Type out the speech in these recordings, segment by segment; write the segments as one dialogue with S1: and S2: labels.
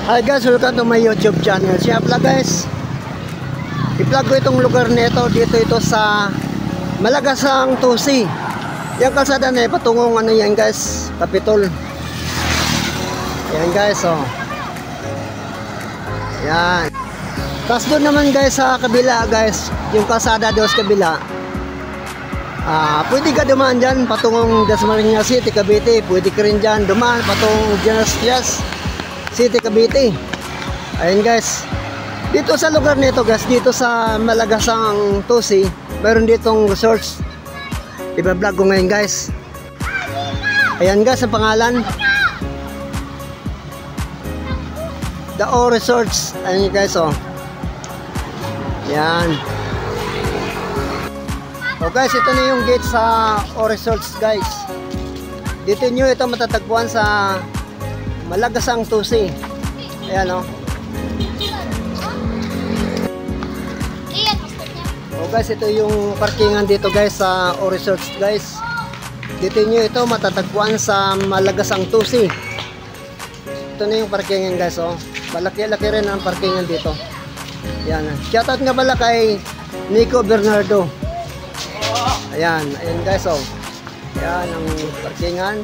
S1: Hi guys, welcome to my YouTube channel. Siya pala guys, i-vlog ko itong lugar nito. Dito ito sa Malagasang Tusi. Yung kalsada na patungong ano yan guys, Kapitol. Yan guys, oh. Yan. Tapos doon naman guys sa kabila guys, yung kalsada doon sa kabila. Pwede ka dumaan dyan patungong Dasmariñas City, Cavite. Pwede ka rin dyan dumaan patungong General City, Cavite. Ayun guys. Dito sa lugar nito guys, dito sa Malagasang Tusi, mayroon ditong resorts. I-vlog ko ngayon guys. Ayan guys, ang pangalan. The O Resorts. Ayun guys, oh. Yan. Oh guys, ito na yung gate sa O Resorts guys. Dito nyo ito matatagpuan sa Malagasang Tusi. Ayan, oh. Oh guys, ito yung parkingan dito guys sa O Resorts guys. Dito nyo ito matatagpuan sa Malagasang Tusi. Ito na yung parkingan guys, oh. Malaki-laki rin ang parkingan dito. Ayan. Shoutout nga pala kay Nico Bernardo. Ayan, ayan guys, oh. Ayan ang parkingan.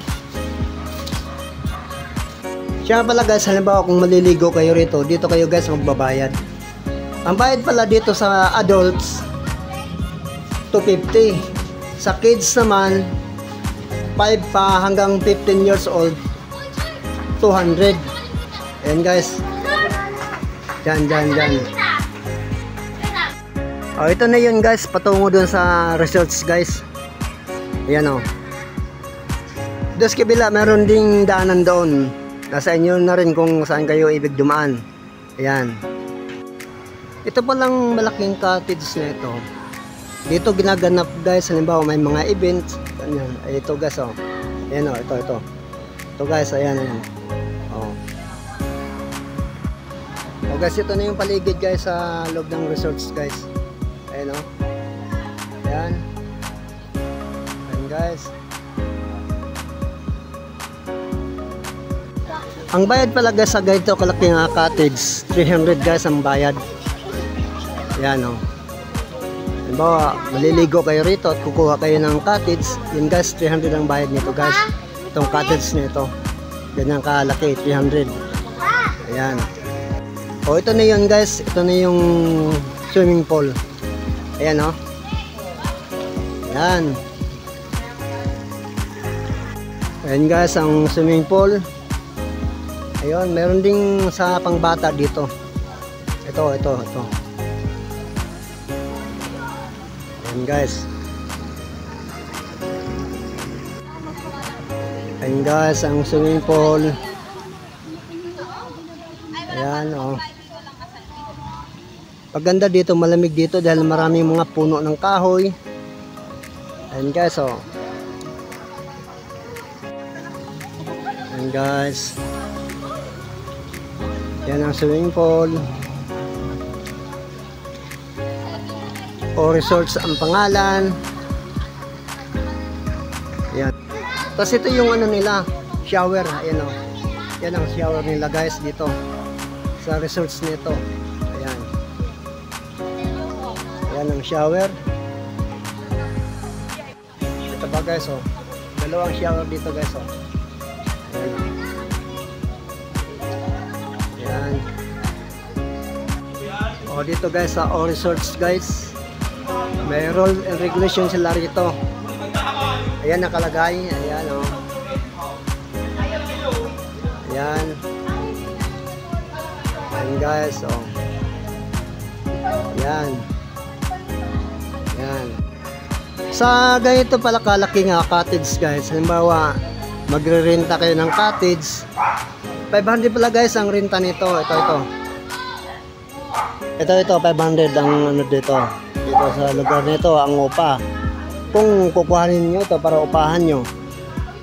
S1: Siya pala guys, halimbawa kung maliligo kayo rito, dito kayo guys magbabayad. Ang bayad pala dito sa adults, 250. Sa kids naman, 5 pa hanggang 15 years old, 200. Ayan guys. Dyan. Oh, ito na yun guys, patungo dun sa resorts guys. Ayan, oh. Doon sa kabila, meron ding daanan doon. Nasa inyo na rin kung saan kayo ibig dumaan. Ayan. Ito palang malaking cottage na ito. Dito ginaganap guys, halimbawa may mga events. Ayan. Ay, ito guys, oh. Ayan, oh. Ito. Ito guys, ayan. Oh. Oh guys, ito na yung paligid guys sa loob ng resorts guys. Ayan, oh. Ayan. Ayan guys. Ang bayad pala guys sa ganito kalaking cottage, 300 guys ang bayad. Yan, oh. Halimbawa, maliligo kayo rito at kukuha kayo ng cottage, yun guys, 300 ang bayad nito guys. Itong cottage nito. Ganyan kalaki, 300. Ayan. O, ito na yun guys. Ito na yung swimming pool. Ayan, oh. Ayan. Ayan guys, ang swimming pool. Ayun, meron ding sa pangbata dito. Ito. Ayan guys. Ayan guys, ang swimming pool. Ayan, oh. Paganda dito, malamig dito dahil maraming mga puno ng kahoy. Ayan guys, oh. Ayan guys. Yan ang swimming pool. O Resorts ang pangalan. Yan. Tapos ito yung ano nila, shower. Ayan, o. Yan ang shower nila guys dito sa resorts nito. Ayan. Yan ang shower. Ito ba guys, o. Dalawang shower dito guys, o. Ayan. Yan. O dito guys sa O Resorts guys, may rule and regulation sila rito. Ayan nakalagay. Ayan, o. Ayan. Ayan guys, o. Ayan. Ayan. Sa ganito pala kalaki nga cottage guys, halimbawa magre-renta kayo ng cottage, 500 pala guys ang renta nito. Ito 500 ang ano dito. Dito sa lugar nito ang upa. Kung kukuhanin niyo ito para upahan niyo.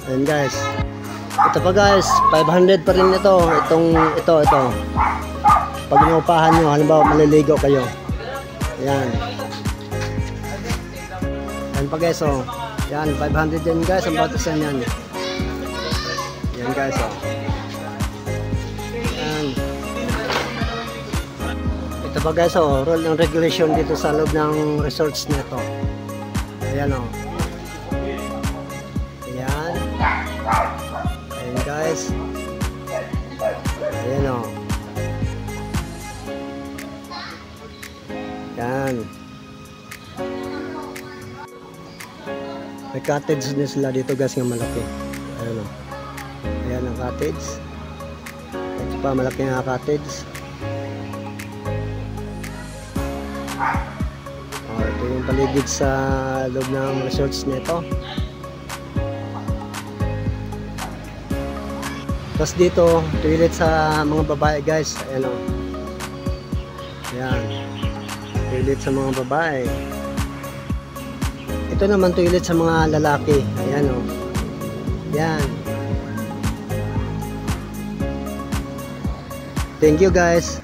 S1: Ayan guys. Ito pa guys, 500 pa rin ito. Ito. Pag inuupahan niyo, halimbawa maliligo kayo. Ayan. Ayan pa guys, oh. Ayan, 500 din guys ang batasan yan. Ayan guys, oh. Ayan. Ito pa guys, oh, rule and regulation dito sa loob ng resorts nito. Ayan oh. Ayan. Ayan guys. Ayan oh. Ayan. May cottage din sila dito guys nga malaki. Ayan oh. Ayan ang cottage. Ito pa malaki nga cottage. Ito yung paligid sa loob ng resorts nito. Tapos dito, toilet sa mga babae guys. Ayan o. Ayan. Toilet sa mga babae. Ito naman toilet sa mga lalaki. Ayan o. Ayan. Thank you guys.